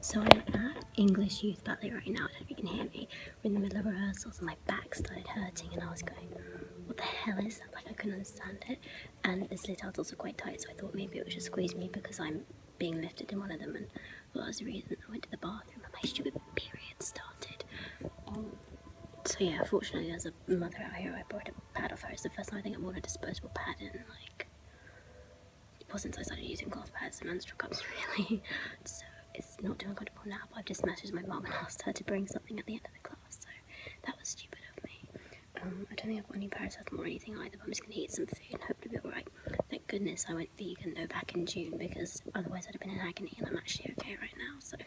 So I'm at English Youth Ballet right now. I don't know if you can hear me. We're in the middle of rehearsals and my back started hurting and I was going, what the hell is that? Like, I couldn't understand it. And the slit are also quite tight, so I thought maybe it would just squeeze me because I'm being lifted in one of them, and that was the reason. I went to the bathroom and my stupid period started. So yeah, fortunately there's a mother out here. I borrowed a pad off her. It's the first time I think I've worn a disposable pad in like, well, since I started using cloth pads and menstrual cups really. So it's not too uncomfortable now, but I've just messaged my mum and asked her to bring something at the end of the class, so that was stupid of me. I don't think I've got any paracetamol or anything either, but I'm just going to eat some food and hope to be alright. Thank goodness I went vegan though back in June, because otherwise I'd have been in agony, and I'm actually okay right now, so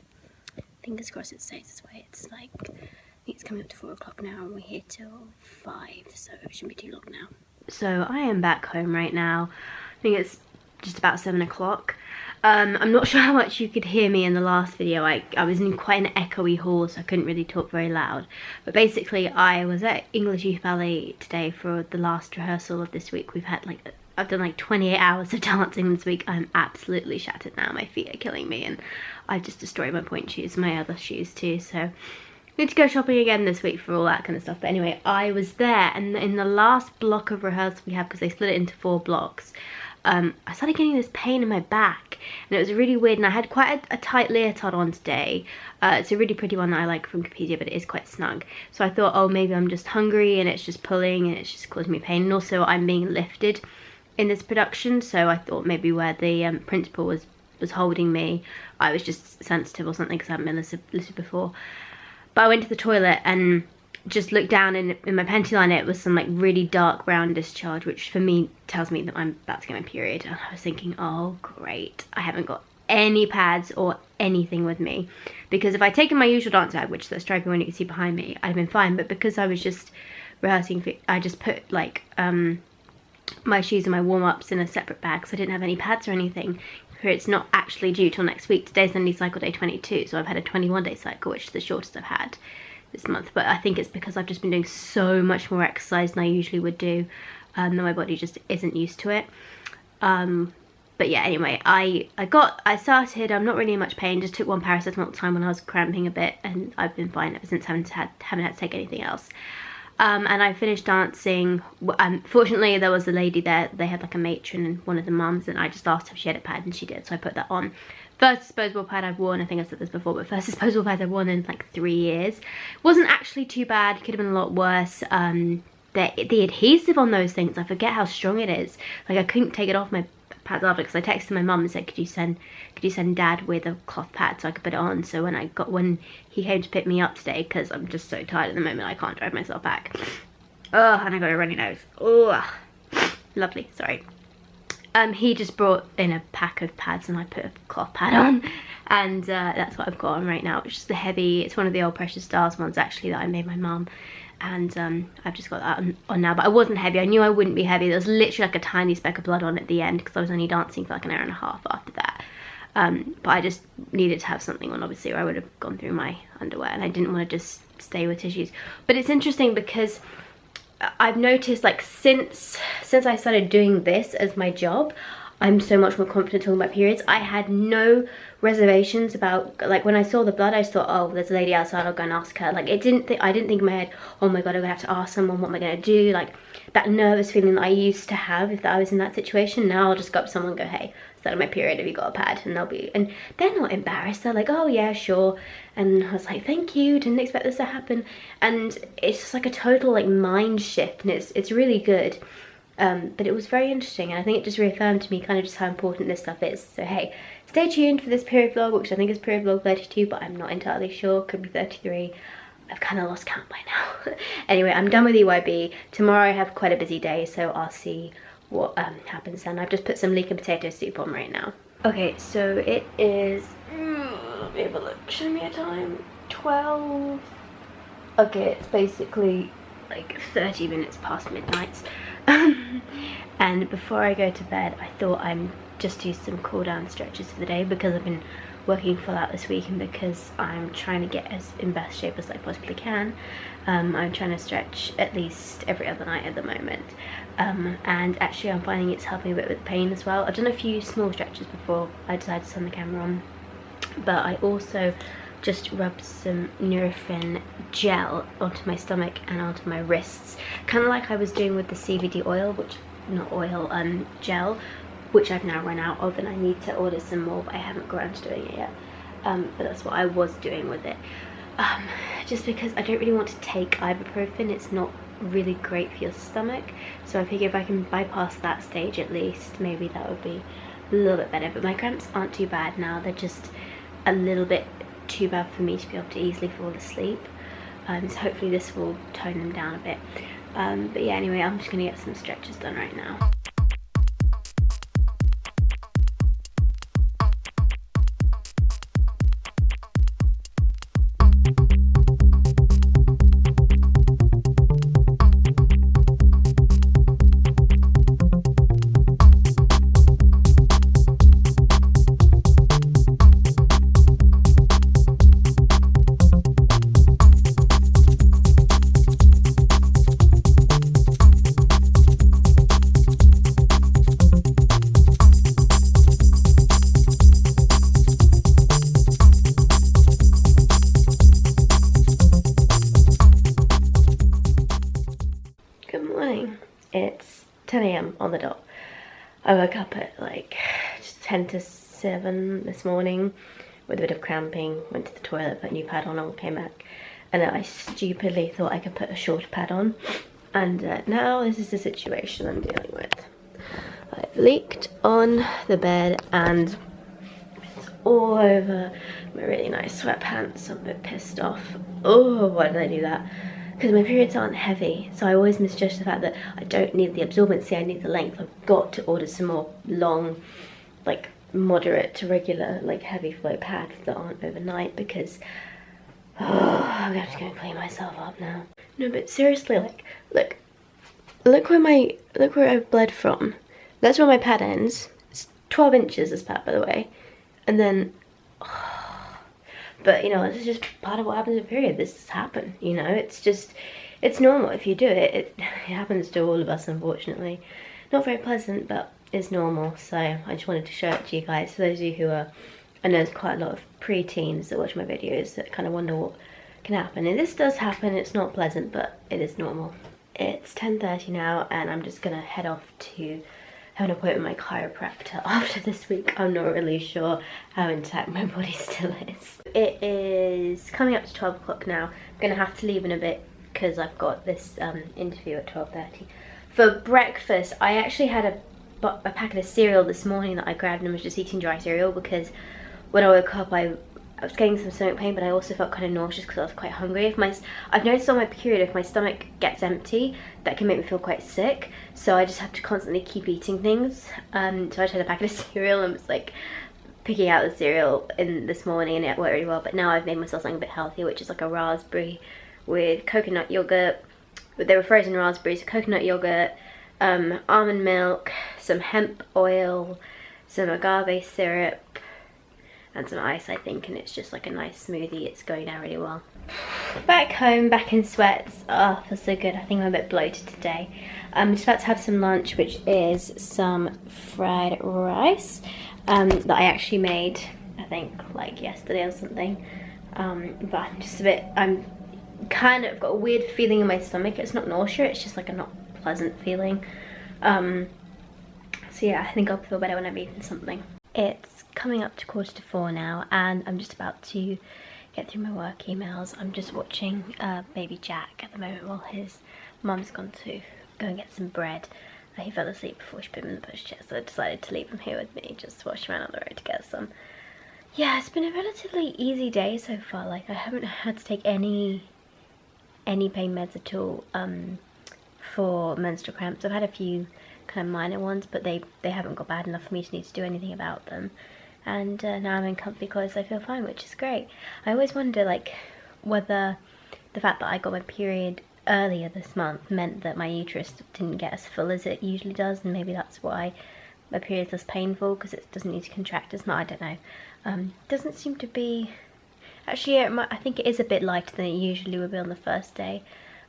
fingers crossed it stays this way. It's like, I think it's coming up to 4 o'clock now and we're here till 5, so it shouldn't be too long now. So I am back home right now. I think it's just about 7 o'clock. I'm not sure how much you could hear me in the last video. I was in quite an echoey hall, so I couldn't really talk very loud. But basically, I was at English Youth Ballet today for the last rehearsal of this week. I've done like 28 hours of dancing this week. I'm absolutely shattered now. My feet are killing me, and I've just destroyed my pointe shoes, my other shoes too. So I need to go shopping again this week for all that kind of stuff. But anyway, I was there, and in the last block of rehearsal we have, because they split it into 4 blocks, I started getting this pain in my back, and it was really weird, and I had quite a tight leotard on today. It's a really pretty one that I like from Capedia, but it is quite snug. So I thought, oh, maybe I'm just hungry and it's just pulling and it's just causing me pain. And also I'm being lifted in this production, so I thought maybe where the principal was holding me, I was just sensitive or something, because I haven't been lifted before. But I went to the toilet and just looked down, and in my panty line it was some like really dark brown discharge, which for me tells me that I'm about to get my period. And I was thinking, oh great, I haven't got any pads or anything with me, because if I'd taken my usual dance bag, which is the stripy one you can see behind me, I'd have been fine. But because I was just rehearsing, I just put like my shoes and my warm-ups in a separate bag, so I didn't have any pads or anything. It's not actually due till next week. Today's only cycle day 22, so I've had a 21-day cycle, which is the shortest I've had this month. But I think it's because I've just been doing so much more exercise than I usually would do, that my body just isn't used to it. But yeah, anyway, I started, I'm not really in much pain, just took 1 paracetamol at the time when I was cramping a bit, and I've been fine ever since, haven't had to take anything else. And I finished dancing. Fortunately there was a lady there, they had like a matron and one of the mums, and I just asked her if she had a pad, and she did, so I put that on. First disposable pad I've worn, I think I said this before, but first disposable pad I've worn in like 3 years. Wasn't actually too bad, could have been a lot worse. The adhesive on those things, I forget how strong it is. Like, I couldn't take it off my pads after, because I texted my mum and said, could you send dad with a cloth pad so I could put it on. So when he came to pick me up today, because I'm just so tired at the moment, I can't drive myself back. Oh, and I got a runny nose. Oh, lovely, sorry. He just brought in a pack of pads, and I put a cloth pad on, and that's what I've got on right now, which is the heavy, it's one of the old Precious Stars ones actually that I made my mum, and I've just got that on now. But I wasn't heavy, I knew I wouldn't be heavy. There was literally like a tiny speck of blood on at the end, because I was only dancing for like an hour and a half after that. But I just needed to have something on, obviously, or I would have gone through my underwear, and I didn't want to just stay with tissues. But it's interesting because I've noticed, like, since I started doing this as my job, I'm so much more confident talking about periods. I had no reservations about, like, when I saw the blood, I just thought, oh, there's a lady outside, I'll go and ask her. Like, I didn't think in my head, oh my god, I'm gonna have to ask someone, what am I gonna do? Like, that nervous feeling that I used to have if I was in that situation. Now I'll just go up to someone and go, hey, started my period, have you got a pad? And they're not embarrassed, they're like, oh yeah, sure. And I was like, thank you, didn't expect this to happen. And it's just like a total like mind shift, and it's really good. But it was very interesting, and I think it just reaffirmed to me kind of just how important this stuff is. So hey, stay tuned for this period vlog, which I think is period vlog 32, but I'm not entirely sure, could be 33. I've kind of lost count by now. Anyway, I'm done with EYB. Tomorrow I have quite a busy day, so I'll see what happens then. I've just put some leek and potato soup on right now. Okay, so it is, let me have a look, show me a time, 12. Okay, it's basically like 30 minutes past midnight. And before I go to bed, I thought I'm just do some cool down stretches for the day, because I've been working full out this week, and because I'm trying to get in best shape as I possibly can. I'm trying to stretch at least every other night at the moment, and actually I'm finding it's helping a bit with pain as well. I've done a few small stretches before I decided to turn the camera on, but I also just rubbed some Nurofen gel onto my stomach and onto my wrists, kind of like I was doing with the CBD oil, which, not oil, gel, which I've now run out of, and I need to order some more, but I haven't got around to doing it yet. But that's what I was doing with it. Just because I don't really want to take ibuprofen, it's not really great for your stomach, so I figure if I can bypass that stage at least, maybe that would be a little bit better. But my cramps aren't too bad now, they're just a little bit too bad for me to be able to easily fall asleep, so hopefully this will tone them down a bit. But yeah, anyway, I'm just gonna get some stretches done right now. It's 10 AM on the dot. I woke up at like 10 to 7 this morning with a bit of cramping, went to the toilet, put a new pad on and came back, and then I stupidly thought I could put a shorter pad on, and now this is the situation I'm dealing with. I've leaked on the bed and it's all over my really nice sweatpants. I'm a bit pissed off. Oh, why did I do that? Because my periods aren't heavy, so I always misjudge the fact that I don't need the absorbency, I need the length. I've got to order some more long, like moderate to regular, like heavy flow pads that aren't overnight, because I'm gonna have to go and clean myself up now. No, but seriously, like, look where I've bled from. That's where my pad ends. It's 12 inches, this pad, by the way. And then, but you know, this is just part of what happens in a period. This has happened, you know, it's normal. If you do it, it happens to all of us, unfortunately. Not very pleasant, but it's normal. So I just wanted to show it to you guys. For those of you who are, I know there's quite a lot of pre-teens that watch my videos that kind of wonder what can happen. And this does happen, it's not pleasant, but it is normal. It's 10:30 now, and I'm just gonna head off to have an appointment with my chiropractor after this week. I'm not really sure how intact my body still is. It is coming up to 12 o'clock now. I'm gonna have to leave in a bit because I've got this interview at 12:30. For breakfast, I actually had a packet of cereal this morning that I grabbed and was just eating dry cereal because when I woke up I was getting some stomach pain, but I also felt kind of nauseous because I was quite hungry. I've noticed on my period, if my stomach gets empty, that can make me feel quite sick. So I just have to constantly keep eating things. So I just had a packet of cereal and was like picking out the cereal in this morning, and it worked really well. But now I've made myself something a bit healthier, which is like a raspberry with coconut yogurt. But they were frozen raspberries, coconut yogurt, almond milk, some hemp oil, some agave syrup, and some ice, I think, and it's just like a nice smoothie. It's going down really well. Back home, back in sweats. Oh, feels so good. I think I'm a bit bloated today. I'm just about to have some lunch, which is some fried rice that I actually made, I think, like yesterday or something. But I'm just a bit, I'm kind of got a weird feeling in my stomach. It's not nausea, it's just like a not pleasant feeling. So yeah, I think I'll feel better when I've eaten something. It's coming up to 4:45 now, and I'm just about to get through my work emails. I'm just watching baby Jack at the moment while his mum's gone to go and get some bread. He fell asleep before she put him in the pushchair, so I decided to leave him here with me, just to watch him around on the road to get some. Yeah, it's been a relatively easy day so far. Like, I haven't had to take any pain meds at all for menstrual cramps. I've had a few kind of minor ones, but they haven't got bad enough for me to need to do anything about them. And now I'm in comfy clothes, I feel fine, which is great. I always wonder, like, whether the fact that I got my period earlier this month meant that my uterus didn't get as full as it usually does, and maybe that's why my period's less painful, because it doesn't need to contract as much. I don't know. Doesn't seem to be... Actually, I think it is a bit lighter than it usually would be on the first day.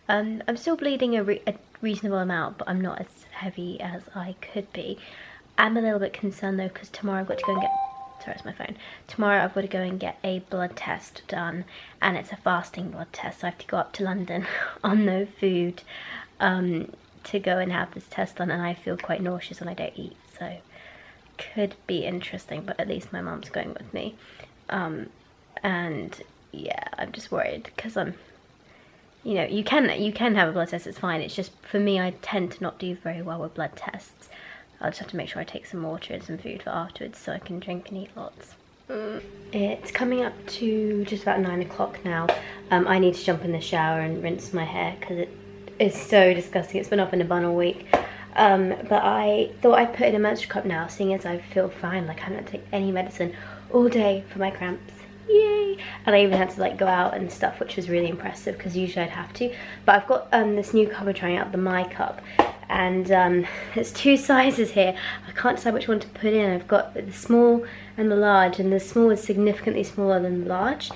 I'm still bleeding a reasonable amount, but I'm not as heavy as I could be. I'm a little bit concerned though, because tomorrow I've got to go and get... sorry, it's my phone. Tomorrow I've got to go and get a blood test done, and it's a fasting blood test, so I have to go up to London on no food to go and have this test done, and I feel quite nauseous when I don't eat, so could be interesting, but at least my mum's going with me. And yeah, I'm just worried because I'm, you know, you can have a blood test, it's fine. It's just for me, I tend to not do very well with blood tests. I'll just have to make sure I take some water and some food for afterwards so I can drink and eat lots. It's coming up to just about 9 o'clock now. I need to jump in the shower and rinse my hair because it is so disgusting. It's been up in a bun all week. But I thought I'd put in a menstrual cup now, seeing as I feel fine. Like, I haven't had to take any medicine all day for my cramps. Yay! And I even had to like go out and stuff, which was really impressive because usually I'd have to. But I've got this new cup I'm trying out, the My Cup, and there's 2 sizes here. I can't decide which one to put in. I've got the small and the large, and the small is significantly smaller than the large,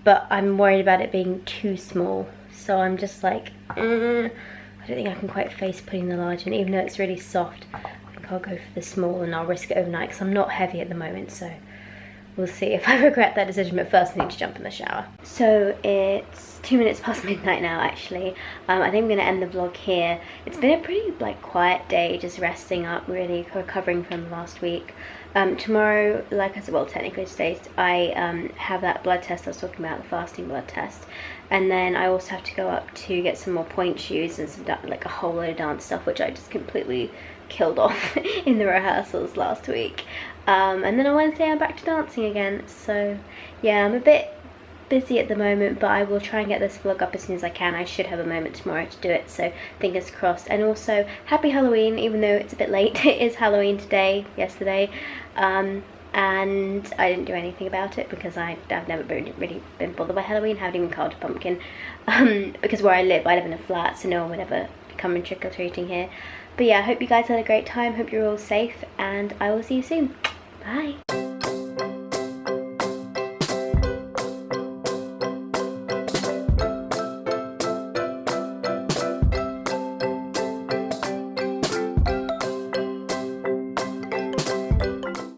but I'm worried about it being too small. So I'm just like, I don't think I can quite face putting the large in, even though it's really soft. I think I'll go for the small and I'll risk it overnight because I'm not heavy at the moment, so we'll see if I regret that decision, but first I need to jump in the shower. So it's 2 minutes past midnight now, actually. I think I'm going to end the vlog here. It's been a pretty like quiet day, just resting up, really recovering from last week. Tomorrow, like I said, well, technically today, I have that blood test I was talking about, the fasting blood test. And then I also have to go up to get some more point shoes and some like a whole load of dance stuff, which I just completely killed off in the rehearsals last week. And then on Wednesday I'm back to dancing again. So yeah, I'm a bit busy at the moment, but I will try and get this vlog up as soon as I can. I should have a moment tomorrow to do it, so fingers crossed. And also, happy Halloween, even though it's a bit late. It is Halloween today, yesterday. And I didn't do anything about it because I've never really been bothered by Halloween. Haven't even carved a pumpkin because where I live in a flat, so no one would ever come and trick-or-treating here. But yeah, I hope you guys had a great time. Hope you're all safe, and I will see you soon. Bye.